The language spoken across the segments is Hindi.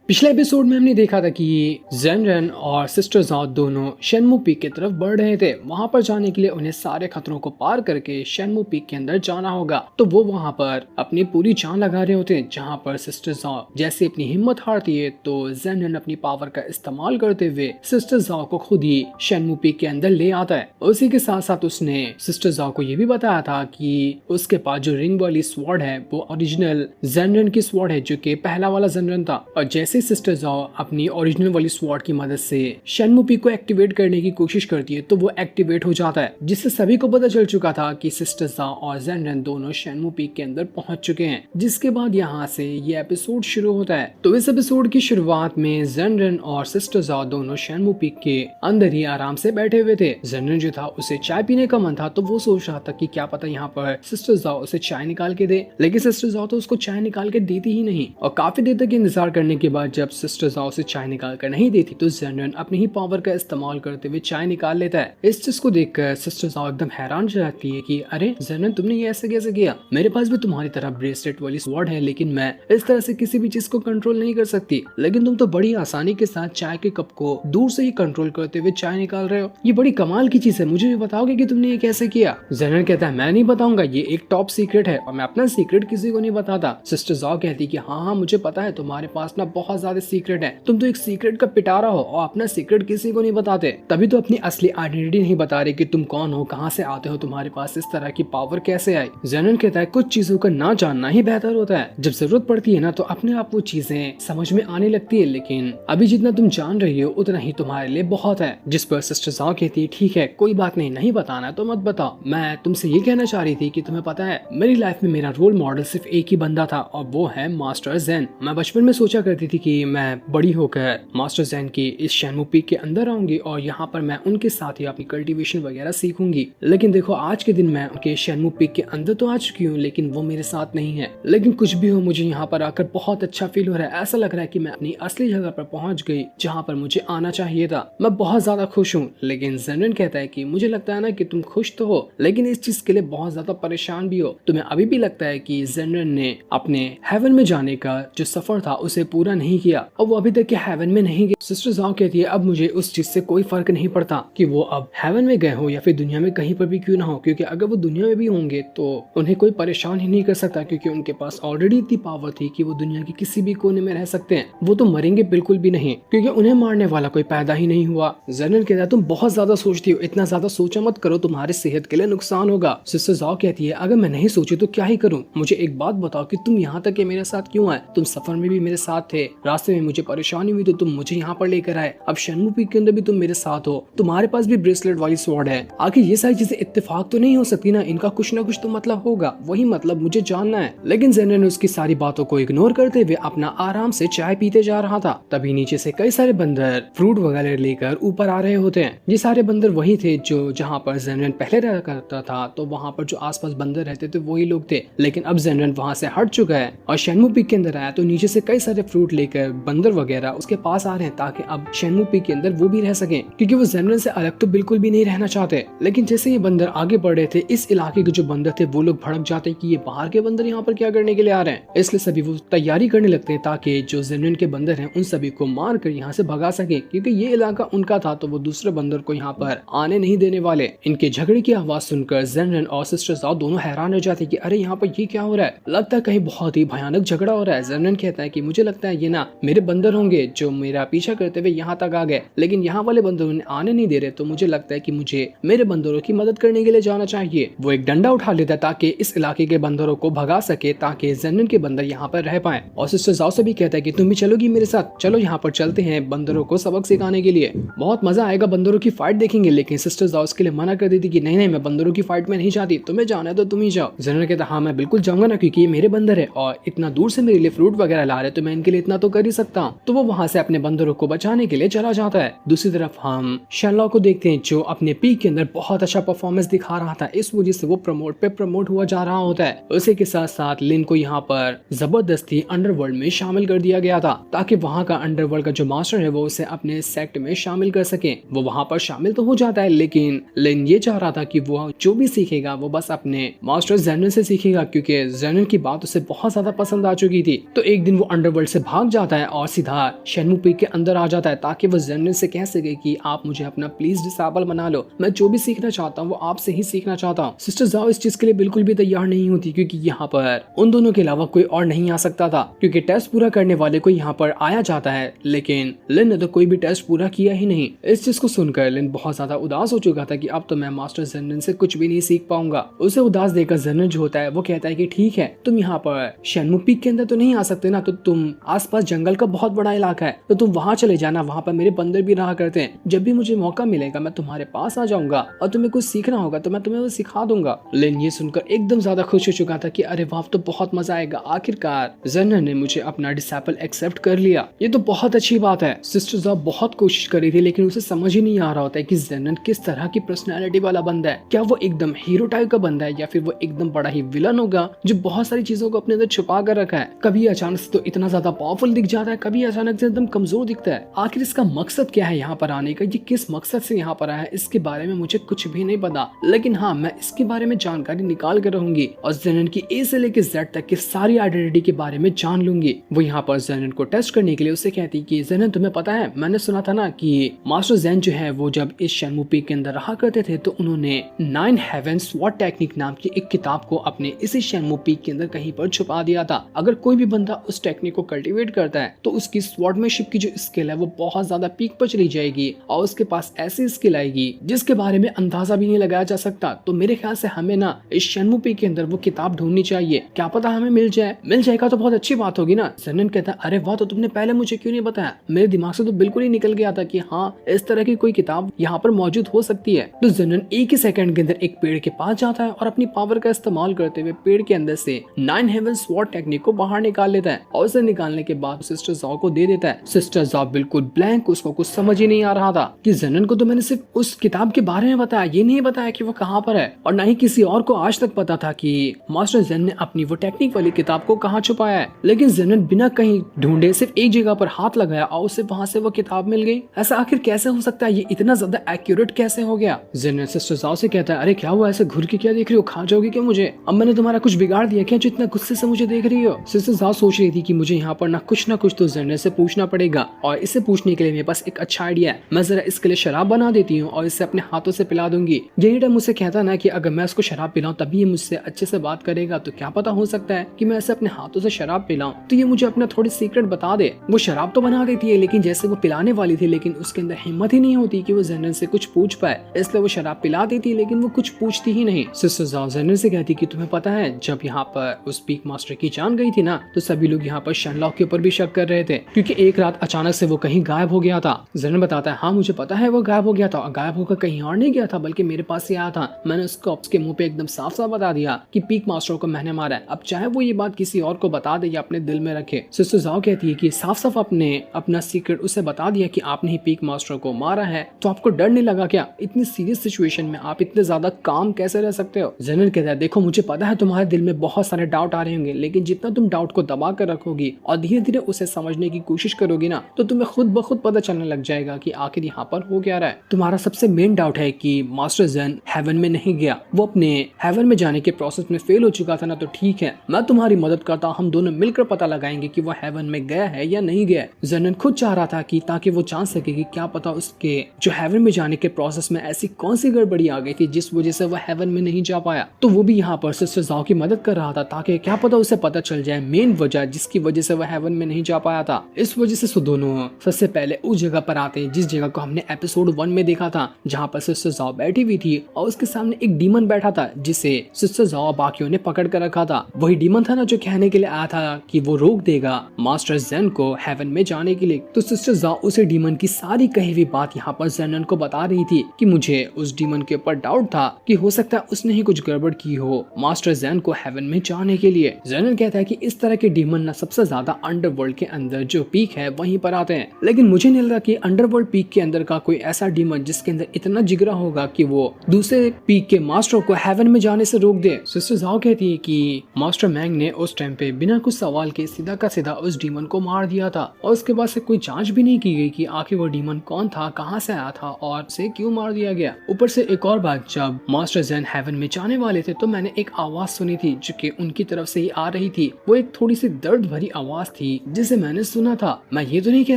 पिछले एपिसोड में हमने देखा था कि जेनरन और सिस्टर जाओ दोनों शेनमू पीक की तरफ बढ़ रहे थे। वहां पर जाने के लिए उन्हें सारे खतरों को पार करके शेनमू पीक के अंदर जाना होगा। तो वो वहां पर अपनी पूरी जान लगा रहे होते हैं। जहां पर सिस्टर जाओ जैसे अपनी हिम्मत हारती है तो जेनरन अपनी पावर का इस्तेमाल करते हुए सिस्टर जाओ को खुद ही शेनमू पीक के अंदर ले आता है। उसी के साथ साथ उसने सिस्टर जाओ को ये भी बताया था कि उसके पास जो रिंग वाली स्वॉर्ड है वो ओरिजिनल जेनरन की स्वॉर्ड है, जो कि पहला वाला जेनरन था। और जैसे सिस्टर जाओ अपनी ओरिजिनल वाली स्वॉर्ड की मदद से शेनमू पीक को एक्टिवेट करने की कोशिश करती है तो वो एक्टिवेट हो जाता है, जिससे सभी को पता चल चुका था कि सिस्टर जाओ और जेनरन दोनों शेनमू पीक के अंदर पहुंच चुके हैं। जिसके बाद यहाँ से ये एपिसोड शुरू होता है। तो इस एपिसोड की शुरुआत में जेनरन और सिस्टर जाओ दोनों शेनमू पीक के अंदर ही आराम से बैठे हुए थे। जेनरन जो था उसे चाय पीने का मन था, तो वो सोच रहा था कि क्या पता यहाँ पर सिस्टर जाओ उसे चाय निकाल के दे, लेकिन सिस्टर जाओ तो उसको चाय निकाल के देती ही नहीं। और काफी देर तक इंतजार करने के बाद जब सिस्टर जाओ से चाय निकाल कर नहीं देती तो जेनरन अपनी ही पावर का इस्तेमाल करते हुए चाय निकाल लेता है। इस चीज को देखकर सिस्टर जाओ एकदम हैरान हो जाती है कि अरे जेनरन, तुमने ये ऐसे कैसे किया? मेरे पास भी तुम्हारी तरह ब्रेसलेट वाली स्वॉर्ड है, लेकिन मैं इस तरह से किसी भी चीज को कंट्रोल नहीं कर सकती। लेकिन तुम तो बड़ी आसानी के साथ चाय के कप को दूर से ही कंट्रोल करते हुए चाय निकाल रहे हो। ये बड़ी कमाल की चीज है, मुझे भी बताओगे कि तुमने ये कैसे किया? जेनरन कहता है मैं नहीं बताऊंगा, ये एक टॉप सीक्रेट है और मैं अपना सीक्रेट किसी को नहीं बताता। सिस्टर जाओ कहती कि हाँ मुझे पता है, तुम्हारे पास ना बहुत ज्यादा सीक्रेट है, तुम तो एक सीक्रेट का पिटारा हो और अपना सीक्रेट किसी को नहीं बताते। तभी तो अपनी असली आइडेंटिटी नहीं बता रहे कि तुम कौन हो, कहाँ से आते हो, तुम्हारे पास इस तरह की पावर कैसे आई। जेनरन कहता है कुछ चीजों का ना जानना ही बेहतर होता है। जब जरूरत पड़ती है ना तो अपने आप वो चीजें समझ में आने लगती है, लेकिन अभी जितना तुम जान रही हो उतना ही तुम्हारे लिए बहुत है। जिस पर सिस्टर जाओ कहती है ठीक है कोई बात नहीं, नहीं बताना तो मत बताओ। मैं तुमसे ये कहना चाह रही थी कि तुम्हें पता है मेरी लाइफ में मेरा रोल मॉडल सिर्फ एक ही बंदा था और वो है मास्टर जेन। मैं बचपन में सोचा करती थी कि मैं बड़ी होकर मास्टर जेन की इस शेनमू पीक के अंदर आऊंगी और यहाँ पर मैं उनके साथ ही अपनी कल्टीवेशन वगैरह सीखूंगी। लेकिन देखो आज के दिन मैं उनके शेनमू पीक के अंदर तो आ चुकी हूँ, लेकिन वो मेरे साथ नहीं है। लेकिन कुछ भी हो, मुझे यहाँ पर आकर बहुत अच्छा फील हो रहा है। ऐसा लग रहा है कि मैं अपनी असली जगह पर पहुंच गई जहाँ पर मुझे आना चाहिए था। मैं बहुत ज्यादा खुश हूँ। लेकिन जेनरन कहता है कि मुझे लगता है ना कि तुम खुश तो हो, लेकिन इस चीज के लिए बहुत ज्यादा परेशान भी हो। तुम्हें अभी भी लगता है कि जेनरन ने अपने हेवन में जाने का जो सफर था उसे पूरा नहीं किया और वो अभी तक के हेवन में नहीं गए। सिस्टर जाओ कहती है अब मुझे उस चीज से कोई फर्क नहीं पड़ता कि वो अब हेवन में गए हो या फिर दुनिया में कहीं पर भी क्यों ना हो, क्योंकि अगर वो दुनिया में भी होंगे तो उन्हें कोई परेशान ही नहीं कर सकता, क्योंकि उनके पास ऑलरेडी इतनी पावर थी कि वो दुनिया के किसी भी कोने में रह सकते हैं। वो तो मरेंगे बिल्कुल भी नहीं, क्योंकि उन्हें मारने वाला कोई पैदा ही नहीं हुआ। जेनरन कहता है तुम बहुत ज्यादा सोचती हो, इतना ज्यादा सोचा मत करो, तुम्हारी सेहत के लिए नुकसान होगा। सिस्टर जाओ कहती है अगर मैं नहीं सोची तो क्या ही करूँ, मुझे एक बात बताओ कि तुम यहाँ तक मेरे साथ क्यों आए? तुम सफर में भी मेरे साथ थे, रास्ते में मुझे परेशानी हुई तो तुम मुझे यहाँ पर लेकर आए, अब शेनमू पीक के अंदर भी तुम मेरे साथ हो, तुम्हारे पास भी ब्रेसलेट वाली स्वॉर्ड है। आखिर ये सारी चीजें इत्तेफाक तो नहीं हो सकती ना, इनका कुछ ना कुछ तो मतलब होगा, वही मतलब मुझे जानना है। लेकिन जेनरन ने उसकी सारी बातों को इग्नोर करते हुए अपना आराम से चाय पीते जा रहा था। तभी नीचे से कई सारे बंदर फ्रूट वगैरह लेकर ऊपर आ रहे होते हैं। ये सारे बंदर वही थे जो जहाँ पर जेनरन पहले रहा करता था, तो वहाँ पर जो आसपास बंदर रहते थे वही लोग थे। लेकिन अब जेनरन वहाँ से हट चुका है और शेनमू पीक के अंदर आया तो नीचे से कई सारे फ्रूट लेकर बंदर वगैरह उसके पास आ रहे हैं ताकि अब शेनमू पीक के अंदर वो भी रह सके, क्योंकि वो जेनरन से अलग तो बिल्कुल भी नहीं रहना चाहते। लेकिन जैसे ये बंदर आगे बढ़ रहे थे, इस इलाके के जो बंदर थे वो लोग भड़क जाते हैं कि ये बाहर के बंदर यहाँ पर क्या करने के लिए आ रहे हैं। इसलिए सभी वो तैयारी करने लगते हैं ताकि जो जेनरन के बंदर हैं उन सभी को मार कर यहाँ से भगा सके, क्योंकि ये इलाका उनका था तो वो दूसरे बंदर को यहाँ पर आने नहीं देने वाले। इनके झगड़े की आवाज सुनकर जेनरन और सिस्टर जाओ दोनों हैरान हो जाते कि अरे यहाँ पर ये क्या हो रहा है, लगता है कहीं बहुत ही भयानक झगड़ा हो रहा है। जेनरन कहता है कि मुझे लगता है ये ना मेरे बंदर होंगे जो मेरा पीछा करते हुए यहाँ तक आ गए, लेकिन यहाँ वाले बंदरों ने आने नहीं दे रहे, तो मुझे लगता है कि मुझे मेरे बंदरों की मदद करने के लिए जाना चाहिए। वो एक डंडा उठा लेता है ताकि इस इलाके के बंदरों को भगा सके, ताकि जेनरन के बंदर यहाँ पर रह पाए। और सिस्टर जाओ से भी कहता है कि तुम भी चलोगी मेरे साथ, चलो यहाँ पर चलते हैं बंदरों को सबक सिखाने के लिए, बहुत मजा आएगा, बंदरों की फाइट देखेंगे। लेकिन सिस्टर जाओ उसके लिए मना कर देती कि नहीं नहीं, मैं बंदरों की फाइट में नहीं चाहती, तुम्हें जाना है तो तुम ही जाओ। जेनरन कहता हाँ मैं बिल्कुल जाऊंगा ना, क्योंकि ये मेरे बंदर है और इतना दूर से मेरे लिए फ्रूट वगैरह ला रहे तो मैं इनके लिए इतना तो कर ही सकता हूँ। तो वो वहाँ से अपने बंदरों को बचाने के लिए चला जाता है। दूसरी तरफ हम शर्लॉक को देखते हैं जो अपने पीक के अंदर बहुत अच्छा परफॉर्मेंस दिखा रहा था, इस वजह से वो प्रमोट हुआ जा रहा होता है। उसी के साथ साथ लिन को यहाँ पर जबरदस्ती अंडरवर्ल्ड में शामिल कर दिया गया था ताकि वहाँ का अंडरवर्ल्ड का जो मास्टर है वो उसे अपने सेक्ट में शामिल कर सके। वो वहाँ पर शामिल तो हो जाता है, लेकिन लिन ये चाह रहा था कि वो जो भी सीखेगा वो बस अपने मास्टर जेनरन से सीखेगा, क्योंकि जेनरन की बात उसे बहुत ज्यादा पसंद आ चुकी थी। तो एक दिन वो अंडरवर्ल्ड से भाग जाता जाता है और सीधा शेनमू पीक के अंदर आ जाता है ताकि वो जेनरिन से कह सके कि आप मुझे अपना प्लीज डिसेबल बना लो, मैं जो भी सीखना चाहता हूँ वो आपसे ही सीखना चाहता हूँ। सिस्टर जाओ इस चीज के लिए बिल्कुल भी तैयार नहीं होती क्योंकि यहाँ पर उन दोनों के अलावा कोई और नहीं आ सकता था, क्योंकि टेस्ट पूरा करने वाले को यहाँ पर आया जाता है, लेकिन लिन ने तो कोई भी टेस्ट पूरा किया ही नहीं। इस चीज को सुनकर लिन बहुत ज्यादा उदास हो चुका था कि अब तो मैं मास्टर जेनरिन से कुछ भी नहीं सीख पाऊंगा। उसे उदास देखकर जेनरिन जो होता है वो कहता है कि ठीक है, तुम यहाँ पर शेनमू पीक के अंदर तो नहीं आ सकते ना, तो तुम आसपास जंगल का बहुत बड़ा इलाका है तो तुम वहाँ चले जाना, वहाँ पर मेरे बंदर भी रहा करते हैं, जब भी मुझे मौका मिलेगा मैं तुम्हारे पास आ जाऊंगा और तुम्हें कुछ सीखना होगा तो मैं तुम्हें वो सिखा दूंगा। लिन ये सुनकर एकदम ज्यादा खुश हो चुका था कि अरे वाह तो बहुत मजा आएगा, आखिरकार जेनरिन ने मुझे अपना डिसेबल एक्सेप्ट कर लिया, ये तो बहुत अच्छी बात है। सिस्टर ज़ा बहुत कोशिश कर रही थी लेकिन उसे समझ ही नहीं आ रहा होता है कि जेनरिन किस तरह की पर्सनैलिटी वाला बंदा है, क्या वो एकदम हीरो टाइप का बंदा है या फिर वो एकदम बड़ा ही विलन होगा जो बहुत सारी चीजों को अपने अंदर छुपा कर रखा है। कभी अचानक से तो इतना ज्यादा पावरफुल दिख जाता है, कभी अचानक से एकदम कमजोर दिखता है। आखिर इसका मकसद क्या है यहाँ पर आने का, ये किस मकसद से यहाँ पर आया है, इसके बारे में मुझे कुछ भी नहीं पता, लेकिन हाँ मैं इसके बारे में जानकारी निकाल कर रहूंगी और जेनरिन की ए से लेकर जेड तक की सारी आइडेंटिटी के बारे में जान लूंगी। वो यहाँ पर जेनरिन को टेस्ट करने के लिए उससे कहती कि जेनरिन तुम्हें पता है मैंने सुना था ना कि मास्टर जेन जो है वो जब इस शेनमू पीक के अंदर रहा करते थे तो उन्होंने 9 हेवन स्वॉर्ड टेक्निक नाम की एक किताब को अपने इसी शेनमू पीक के अंदर कहीं पर छुपा दिया था। अगर कोई भी बंदा उस टेक्निक को कल्टीवेट करता है तो उसकी स्वॉर्डमैनशिप की जो स्किल है वो बहुत ज्यादा पीक पर चली जाएगी और उसके पास ऐसी स्किल आएगी जिसके बारे में अंदाजा भी नहीं लगाया जा सकता। तो मेरे ख्याल से हमें ना इस शेनमू पीक के अंदर वो किताब ढूंढनी चाहिए, क्या पता हमें मिल जाए, मिल जाएगा तो बहुत अच्छी बात होगी ना। जेनरिन कहता है अरे वाह तो तुमने पहले मुझे क्यों नहीं बताया, मेरे दिमाग से तो बिल्कुल ही निकल गया था कि हाँ इस तरह की कोई किताब यहाँ पर मौजूद हो सकती है। तो जेनरिन एक ही सेकंड के अंदर एक पेड़ के पास जाता है और अपनी पावर का इस्तेमाल करते हुए पेड़ के अंदर से 9 हेवन स्वॉर्ड टेक्निक को बाहर निकाल लेता है और उसे निकालने के बाद सिस्टर ज़ाओ को दे देता है। सिस्टर ज़ाओ बिल्कुल ब्लैंक, उसको कुछ समझ ही नहीं आ रहा था कि जेनरिन को तो मैंने सिर्फ उस किताब के बारे में बताया, ये नहीं बताया कि वो कहाँ पर है, और न ही किसी और को आज तक पता था कि मास्टर जेन ने अपनी वो टेक्निक वाली किताब को कहाँ छुपाया है। लेकिन जेनरिन बिना कहीं ढूंढे सिर्फ एक जगह पर हाथ लगाया और उसे वहाँ से वो किताब मिल गई। ऐसा आखिर कैसे हो सकता है, ये इतना ज्यादा एक्यूरेट कैसे हो गया। जेनरिन सिस्टर ज़ाओ से कहता है अरे क्या हुआ, ऐसे घूर के क्या देख रही हो, खा जाओगे क्या मुझे, अब मैंने तुम्हारा कुछ बिगाड़ दिया क्या जो इतना गुस्से से मुझे देख रही हो। सिस्टर ज़ाओ सोच रही थी कि मुझे यहाँ पर ना कुछ तो जेनरिन से पूछना पड़ेगा और इसे पूछने के लिए मेरे पास एक अच्छा आइडिया है, मैं जरा इसके लिए शराब बना देती हूँ और इसे अपने हाथों से पिला दूंगी। यही टाइम मुझसे कहता ना कि अगर मैं उसको शराब पिलाऊं तभी ये मुझसे अच्छे से बात करेगा, तो क्या पता हो सकता है कि मैं ऐसे अपने हाथों से शराब पिलाऊं तो ये मुझे अपना थोड़ी सीक्रेट बता दे। वो शराब तो बना देती है लेकिन जैसे वो पिलाने वाली थी लेकिन उसके अंदर हिम्मत ही नहीं होती कि वो जेनरिन से कुछ पूछ पाए, इसलिए वो शराब पिला देती है लेकिन वो कुछ पूछती ही नहीं। सिस्टर ज़ाओ जेनरिन से कहती कि तुम्हें पता है जब यहाँ पर उस पीक मास्टर की जान गई थी ना तो सभी लोग यहाँ पर शनलॉक के ऊपर भी शक कर रहे थे क्योंकि एक रात अचानक से वो कहीं गायब हो गया था। जेनरिन बताता है हाँ मुझे पता है वो गायब हो गया था, गायब होकर कहीं और नहीं गया था बल्कि मेरे पास ही आया था। मैंने उसको उसके मुंह पे एकदम साफ साफ बता दिया कि पीक मास्टर को मैंने मारा है, अब चाहे वो ये बात किसी और को बता दे या अपने दिल में रखे। सिस्टर ज़ाओ कहती है कि साफ साफ आपने अपना सीक्रेट उसे बता दिया कि आपने ही पीक मास्टर को मारा है, तो आपको डर नहीं लगा क्या, इतनी सीरियस सिचुएशन में आप इतने ज्यादा काम कैसे रह सकते हो। जेनरिन कहता है देखो मुझे पता है तुम्हारे दिल में बहुत सारे डाउट आ रहे होंगे लेकिन जितना तुम डाउट को दबा कर रखोगी और धीरे धीरे उसे समझने की कोशिश करोगी ना तो तुम्हें खुद ब खुद पता चलने लग जाएगा कि आखिर यहाँ पर हो क्या रहा है। तुम्हारा सबसे मेन डाउट है कि मास्टर जेन हेवन में नहीं गया, वो अपने हेवन में जाने के प्रोसेस में फेल हो चुका था ना, तो ठीक है मैं तुम्हारी मदद करता हूँ, हम दोनों मिलकर पता लगाएंगे कि वो हेवन में गया है या नहीं गया। जेनरिन खुद चाह रहा था कि ताकि वो जान सके कि क्या पता उसके जो हेवन में जाने के प्रोसेस में ऐसी कौन सी गड़बड़ी आ गई थी जिस वजह से वो हेवन में नहीं जा पाया, तो वो भी यहाँ पर सिस्टर ज़ाओ की मदद कर रहा था ताकि क्या पता उसे पता चल जाए मेन वजह जिसकी वजह से वो हेवन में नहीं जा पाया था। इस वजह से दोनों सबसे पहले उस जगह पर आते हैं जिस जगह को हमने एपिसोड 1 में देखा था, जहाँ पर सिस्टर ज़ाओ बैठी हुई थी और उसके सामने एक डीमन बैठा था जिसे सिस्टर ज़ाओ बाकियों ने पकड़ कर रखा था। वही डीमन था ना जो कहने के लिए आया था कि वो रोक देगा मास्टर जेन को हेवन में जाने के लिए। तो सिस्टर ज़ाओ उसे डीमन की सारी कही हुई बात यहाँ पर जेनन को बता रही थी कि मुझे उस डीमन के ऊपर डाउट था कि हो सकता है उसने ही कुछ गड़बड़ की हो मास्टर जेन को हेवन में जाने के लिए। जेनन कहता है कि इस तरह के डीमन ना सबसे ज्यादा अंडरवर्ल्ड के अंदर जो पीक है वहीं पर आते हैं, लेकिन मुझे नहीं लगा कि अंडरवर्ल्ड पीक के अंदर का कोई ऐसा डीमन जिसके अंदर इतना जिगरा होगा कि वो दूसरे पीक के मास्टर को हेवन में जाने से रोक दे। सिस्टर ज़ाओ कहती है कि मास्टर मैंग ने उस टाइम पे बिना कुछ सवाल के सीधा का सीधा उस डीमन को मार दिया था और उसके बाद से कोई जांच भी नहीं की गई कि आखिर वो डीमन कौन था, कहां से आया था और उसे क्यों मार दिया गया। ऊपर से एक और बात, जब मास्टर जेन हेवन में जाने वाले थे तो मैंने एक आवाज सुनी थी जो कि उनकी तरफ से ही आ रही थी। वो एक थोड़ी सी दर्द भरी आवाज थी जिसे मैंने सुना था। मैं ये तो नहीं कह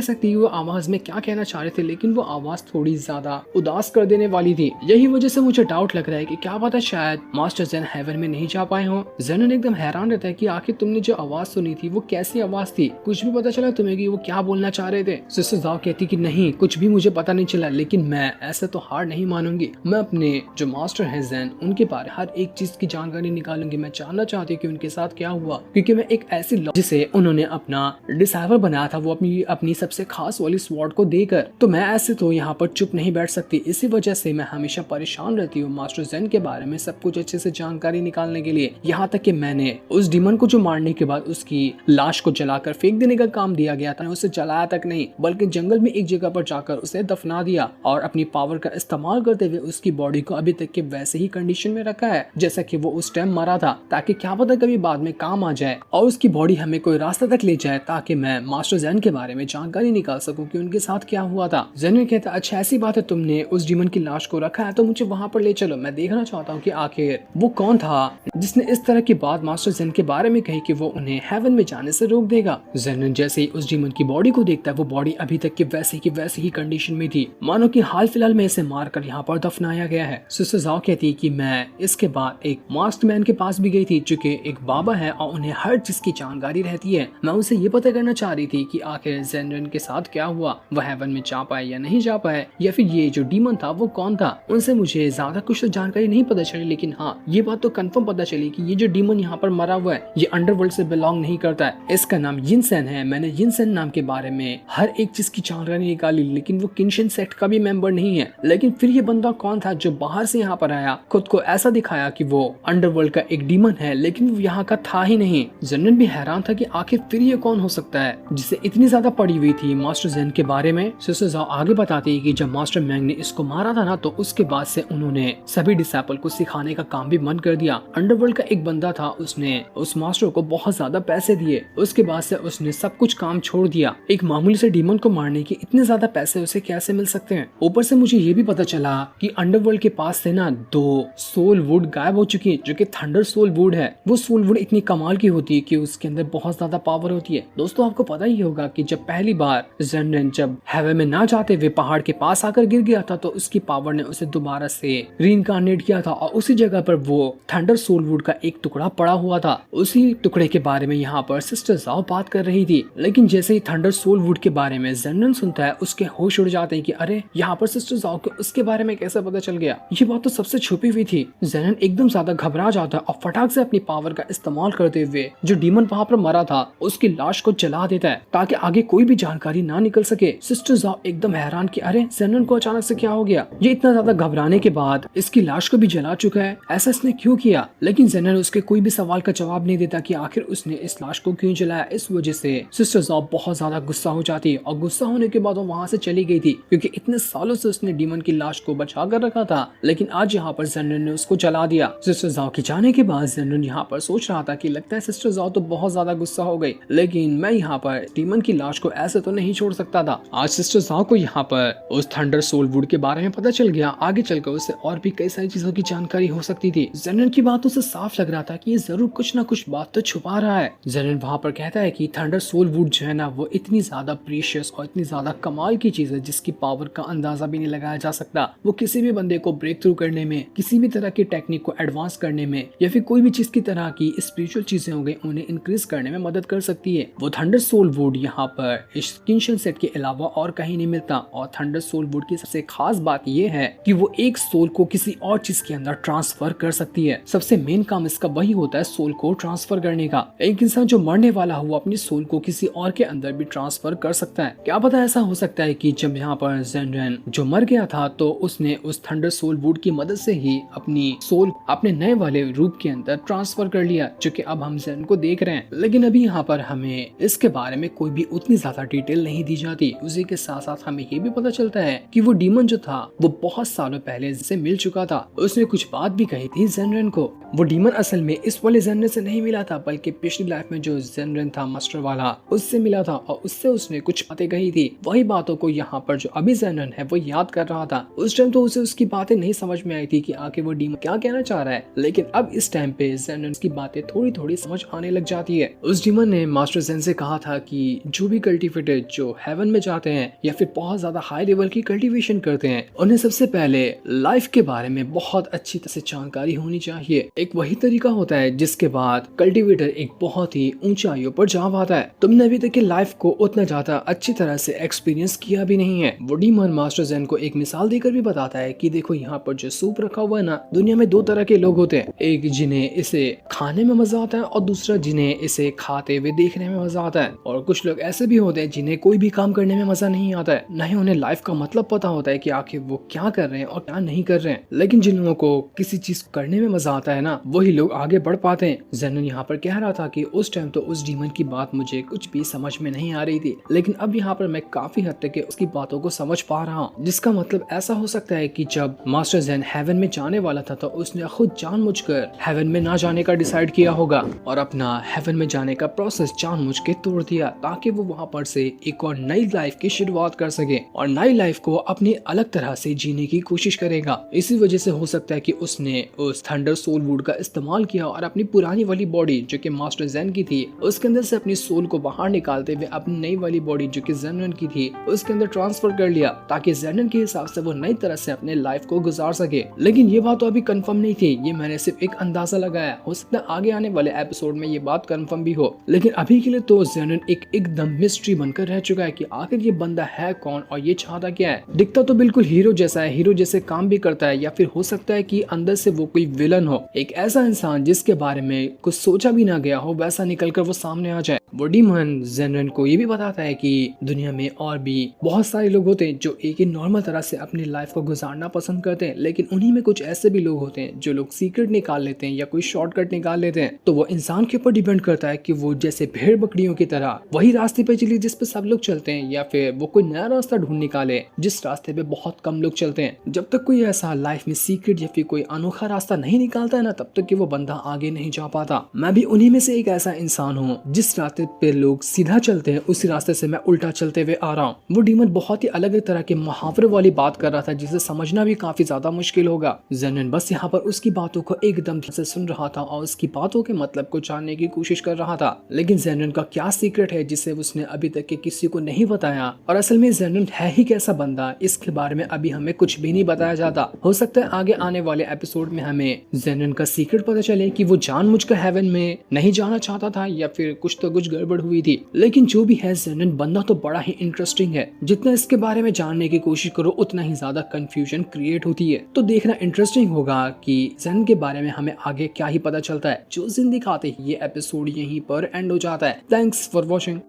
सकती वो आवाज में क्या कहना चाह रहे थे, लेकिन वो आवाज थोड़ी ज्यादा उदास कर देने वाली थी। यही वजह से मुझे डाउट लग रहा है कि क्या पता शायद मास्टर जेन हेवन में नहीं जा पाए हो। जेनन एकदम हैरान रहता है कि आखिर तुमने जो आवाज सुनी थी वो कैसी आवाज थी, कुछ भी पता चला तुम्हें कि वो क्या बोलना चाह रहे थे। सिस्टर जाओ कहती कि नहीं, कुछ भी मुझे पता नहीं चला, लेकिन मैं ऐसे तो हार नहीं मानूंगी। मैं अपने जो मास्टर है जेन, उनके बारे हर एक चीज की जानकारी निकालूंगी। मैं जानना चाहती हूँ कि उनके साथ क्या हुआ, क्योंकि मैं एक ऐसी जिसे उन्होंने अपना डिसाइवर बनाया था वो अपनी सबसे खास वाली स्वॉर्ड को देकर, तो मैं ऐसे तो यहाँ पर चुप नहीं बैठ सकती। इसी वजह से मैं हमेशा परेशान रहती हूँ मास्टर जेन के बारे में सब कुछ अच्छे से जानकारी निकालने के लिए। यहाँ तक कि मैंने उस डीमन को जो मारने के बाद उसकी लाश को जलाकर फेंक देने का काम दिया गया था, उसे जलाया तक नहीं बल्कि जंगल में एक जगह पर जाकर उसे दफना दिया और अपनी पावर का इस्तेमाल करते हुए उसकी बॉडी को अभी तक के वैसे ही कंडीशन में रखा है जैसा कि वो उस टाइम मरा था, ताकि क्या पता कभी बाद में काम आ जाए और उसकी बॉडी हमें कोई रास्ते तक ले जाए, ताकि मैं मास्टर जेन के बारे में जानकारी निकाल सकूं कि उनके साथ क्या हुआ था। जेन ने कहता अच्छा ऐसी बात है, तुमने उस डीमन की लाश को रखा है तो मुझे वहाँ पर ले चलो। मैं देखना चाहता हूँ कि आखिर वो कौन था जिसने इस तरह की बात मास्टर जेन के बारे में कही कि वो उन्हें हेवन में जाने से रोक देगा। जेन जैसे ही उस डीमन की बॉडी को देखता है, वो बॉडी अभी तक की वैसे ही कंडीशन में थी, मानो कि हाल फिलहाल में इसे मारकर यहाँ पर दफनाया गया है। सिस्टर जाओ कहती है कि मैं इसके बाद एक मास्क मैन के पास भी गई थी जो कि एक बाबा है और उन्हें हर चीज की जानकारी रहती है। मैं उनसे ये पता करना चाह रही थी कि आखिर जेनरन के साथ क्या हुआ, वह हेवन में जा पाए या नहीं जा पाए, या फिर ये जो डीमन था वो कौन था। उनसे मुझे ज्यादा कुछ तो जानकारी नहीं पता चली, लेकिन हाँ ये बात तो कंफर्म पता चली कि ये जो डीमन यहाँ पर मरा हुआ है ये अंडरवर्ल्ड से बिलोंग नहीं करता है। इसका नाम यिनसेन है। मैंने यिनसेन नाम के बारे में हर एक चीज की जानकारी निकाली, लेकिन वो किंशन सेक्ट का भी मेंबर नहीं है। लेकिन फिर ये बंदा कौन था जो बाहर से यहाँ पर आया, खुद को ऐसा दिखाया कि वो अंडरवर्ल्ड का एक डीमन है, लेकिन वो यहाँ का था ही नहीं। जनरल भी हैरान था कि आखिर फिर ये कौन हो सकता है जिसे इतनी ज्यादा पड़ी हुई थी मास्टर जेन के बारे में। सिस्टर जाओ आगे बताती है कि जब मास्टर मैंग ने इसको मारा था ना, तो उसके बाद से उन्होंने सभी डिसाइपल को सिखाने का काम भी बंद कर दिया। अंडरवर्ल्ड का एक बंदा था, उसने उस मास्टर को बहुत ज्यादा पैसे दिए, उसके बाद से उसने सब कुछ काम छोड़ दिया। एक मामूली से डीमन को मारने के इतने ज्यादा पैसे उसे कैसे मिल सकते हैं। ऊपर से मुझे ये भी पता चला कि अंडरवर्ल्ड के पास से ना 2 सोल वुड गायब हो चुकी है, जो कि थंडर सोल वुड है। वो सोल वुड इतनी कमाल की होती है कि उसके अंदर बहुत ज्यादा पावर होती है। दोस्तों आपको पता ही होगा कि जब पहली बार जेनरेन जब हेवन में ना जाते हुए पहाड़ के पास आकर गिर गया था, तो उसकी पावर ने उसे दोबारा से रीइंकार्नेट किया था और उसी जगह पर वो थंडर सोल वुड का एक टुकड़ा पड़ा हुआ था। उसी टुकड़े के बारे में यहाँ पर सिस्टर जाओ बात कर रही थी, लेकिन जैसे ही थंडर सोल वुड के बारे में जेनरेन सुनता है, उसके होश उड़ जाते हैं कि अरे यहाँ पर सिस्टर जाओ को उसके बारे में कैसे पता चल गया, ये बात तो सबसे छुपी हुई थी। जेनरेन एकदम ज्यादा घबरा जाता है और फटाक से अपनी पावर का इस्तेमाल करते हुए जो डीमन वहाँ पर मरा था उसकी लाश को जला देता है, ताकि आगे कोई भी जानकारी ना निकल सके। सिस्टर जाओ एकदम हैरान कि अरे जेनरेन को अचानक से क्या हो गया, ये इतना ज्यादा घबराने के बाद इसकी लाश को भी जला चुका है, ऐसा इसने क्यों किया। लेकिन जेनरेन उसके कोई भी सवाल का जवाब नहीं देता कि आखिर उसने इस लाश को क्यों जलाया। इस वजह से सिस्टर जाओ बहुत ज्यादा गुस्सा हो जाती है और गुस्सा होने के बाद वो वहाँ से चली गई थी, क्योंकि इतने सालों से उसने डीमन की लाश को बचा कर रखा था, लेकिन आज यहाँ पर जेनरेन ने उसको जला दिया। सिस्टर जाओ के जाने के बाद जेनरेन यहाँ पर सोच रहा था कि लगता है सिस्टर जाओ तो बहुत ज्यादा गुस्सा हो गई, लेकिन मैं यहाँ पर डीमन की लाश को ऐसे तो नहीं छोड़ सकता था। आज सिस्टर जाओ को यहाँ पर उस थंडर सोल वुड के बारे में पता चल गया। आगे चलकर उसे और भी कई सारी चीजों की जानकारी हो सकती थी। जेनरेन की बातों से साफ लग रहा था कि ये जरूर कुछ ना कुछ बात तो छुपा रहा है। जेनरेन वहाँ पर कहता है कि थंडर सोल वुड जो है ना, वो इतनी ज्यादा प्रीशियस और इतनी ज्यादा कमाल की चीज है जिसकी पावर का अंदाजा भी नहीं लगाया जा सकता। वो किसी भी बंदे को ब्रेक थ्रू करने में, किसी भी तरह की टेक्निक को एडवांस करने में, या फिर कोई भी चीज की तरह की स्पिरिचुअल चीजें हो गई उन्हें इंक्रीज करने में मदद कर सकती है। वो थंडर सोल वुड यहाँ पर इस किंशन सेट के अलावा और कहीं नहीं मिलता। और थंडर सोल वुड की सबसे खास बात ये है कि वो एक सोल को किसी और चीज के अंदर ट्रांसफर कर सकती है। सबसे मेन काम इसका वही होता है, सोल को ट्रांसफर करने का। एक इंसान जो मरने वाला हो अपनी सोल को किसी और के अंदर भी ट्रांसफर कर सकता है। क्या पता ऐसा हो सकता है कि जब यहाँ पर जेनरेन जो मर गया था, तो उसने उस थंडर सोल वुड की मदद से ही अपनी सोल अपने नए वाले रूप के अंदर ट्रांसफर कर लिया, जो कि अब हम जेन को देख रहे हैं। लेकिन अभी यहाँ पर हमें इसके बारे में कोई भी उतनी ज्यादा डिटेल नहीं दी जाती। उसी के साथ साथ हमें ये भी पता चलता है कि वो डीमन जो था वो बहुत सालों पहले से मिल चुका था। उसने कुछ बात भी कही थी जेनरेन को। वो डीमन असल में इस वाले जेनरेन से नहीं मिला था, बल्कि पिछली लाइफ में जो जेनरेन था मास्टर वाला, उससे मिला था और उससे उसने कुछ बातें कही थी। वही बातों को यहाँ पर जो अभी जेनरेन है वो याद कर रहा था। उस टाइम तो उसे उसकी बातें नहीं समझ में आई थी कि आखिर वो डीमन क्या कहना चाह रहा है, लेकिन अब इस टाइम पे जेनरेन की बातें थोड़ी थोड़ी समझ आने लग जाती है। उस डीमन ने मास्टर जेन जेन से कहा था कि जो भी कल्टीवेटर जो हेवन में जाते हैं या फिर बहुत ज्यादा हाई लेवल की कल्टीवेशन करते हैं, उन्हें सबसे पहले लाइफ के बारे में बहुत अच्छी तरह से जानकारी होनी चाहिए। एक वही तरीका होता है जिसके बाद कल्टीवेटर एक बहुत ही ऊंचाइयों पर जा पाता है। तुमने अभी तक की लाइफ को उतना ज्यादा अच्छी तरह से एक्सपीरियंस किया भी नहीं है। वो डीमन मास्टर जेन को एक मिसाल देकर भी बताता है कि देखो यहाँ पर जो सूप रखा हुआ है ना, दुनिया में दो तरह के लोग होते हैं, एक जिन्हें इसे खाने में मजा आता है और दूसरा जिन्हें इसे खाते हुए देखने में मजा आता है। और कुछ लोग ऐसे भी होते हैं जिन्हें कोई भी काम करने में मजा नहीं आता है, न ही उन्हें लाइफ का मतलब पता होता है कि आखिर वो क्या कर रहे हैं और क्या नहीं कर रहे हैं। लेकिन जिन लोगों को किसी चीज करने में मजा आता है ना, वही लोग आगे बढ़ पाते हैं। जेनन यहाँ पर कह रहा था कि उस टाइम तो उस डीमन की बात मुझे कुछ भी समझ में नहीं आ रही थी, लेकिन अब यहाँ पर मैं काफी हद तक उसकी बातों को समझ पा रहा हूँ। जिसका मतलब ऐसा हो सकता है कि जब मास्टर जेन हेवन में जाने वाला था तो उसने खुद जानबूझकर हेवन में ना जाने का डिसाइड किया होगा और अपना हेवन में जाने का प्रोसेस जानबूझ के तोड़ दिया ताकि वो वहाँ पर से एक और नई लाइफ की शुरुआत कर सके और नई लाइफ को अपनी अलग तरह से जीने की कोशिश करेगा। इसी वजह से हो सकता है कि उसने उस थंडर सोल वुड का इस्तेमाल किया और अपनी पुरानी वाली बॉडी जो कि मास्टर जेन की थी उसके अंदर से अपनी सोल को बाहर निकालते हुए अपनी नई वाली बॉडी जो कि जेनन की थी उसके अंदर ट्रांसफर कर लिया ताकि जेनन के हिसाब से वो नई तरह से अपने लाइफ को गुजार सके। लेकिन ये बात तो अभी कंफर्म नहीं थी, ये मैंने सिर्फ एक अंदाजा लगाया। हो सकता है आगे आने वाले एपिसोड में ये बात कंफर्म भी हो, लेकिन अभी के लिए तो जेनन एकदम मिस्ट्री बनकर रह चुका है कि आखिर ये बंदा है कौन और ये चाहता क्या है। दिखता तो बिल्कुल हीरो जैसा है, हीरो जैसे काम भी करता है, या फिर हो सकता है कि अंदर से वो कोई विलन हो, एक ऐसा इंसान जिसके बारे में कुछ सोचा भी ना गया हो वैसा निकलकर वो सामने आ जाए। वो डीमन जेनन को ये भी बताता है कि दुनिया में और भी बहुत सारे लोग होते हैं जो एक ही नॉर्मल तरह से अपनी लाइफ को गुजारना पसंद करते हैं, लेकिन उन्हीं में कुछ ऐसे भी लोग होते हैं जो लोग सीक्रेट निकाल लेते हैं या कोई शॉर्टकट निकाल लेते हैं। तो वो इंसान के ऊपर डिपेंड करता है कि वो जैसे भेड़ बकरियों की तरह वही रास्ते पे चले जिस पे सब लोग चलते हैं, या फिर वो कोई नया रास्ता ढूंढ निकाले जिस रास्ते पे बहुत कम लोग चलते हैं। जब तक कोई ऐसा लाइफ में सीक्रेट या फिर कोई अनोखा रास्ता नहीं निकालता है ना, तब तक कि वो बंदा आगे नहीं जा पाता। मैं भी उन्हीं में से एक ऐसा इंसान हूँ जिस रास्ते पे लोग सीधा चलते हैं उसी रास्ते से मैं उल्टा चलते हुए आ रहा हूँ। वो डीमन बहुत ही अलग तरह के मुहावरे वाली बात कर रहा था जिसे समझना भी काफी ज्यादा मुश्किल होगा। जेनन बस यहाँ पर उसकी बातों को एकदम से सुन रहा था और उसकी बातों के मतलब को जानने की कोशिश कर रहा था। लेकिन जेनन का क्या सीक्रेट है जिसे उसने अभी तक के किसी को नहीं बताया, और असल में जेनन है ही कैसा बंदा, इसके बारे में अभी हमें कुछ भी नहीं बताया जाता। हो सकता है आगे आने वाले एपिसोड में हमें जेनन का सीक्रेट पता चले कि वो जानबूझकर हेवन में नहीं जाना चाहता था या फिर कुछ तो कुछ गड़बड़ हुई थी। लेकिन जो भी है, जेनन बंदा तो बड़ा ही इंटरेस्टिंग है। जितना इसके बारे में जानने की कोशिश करो उतना ही ज्यादा कंफ्यूजन क्रिएट होती है। तो देखना इंटरेस्टिंग होगा कि जेनन के बारे में हमें आगे क्या ही पता चलता है। जो जिंदगी खाते ही ये एपिसोड यहीं पर एंड हो जाता है। Thanks for watching.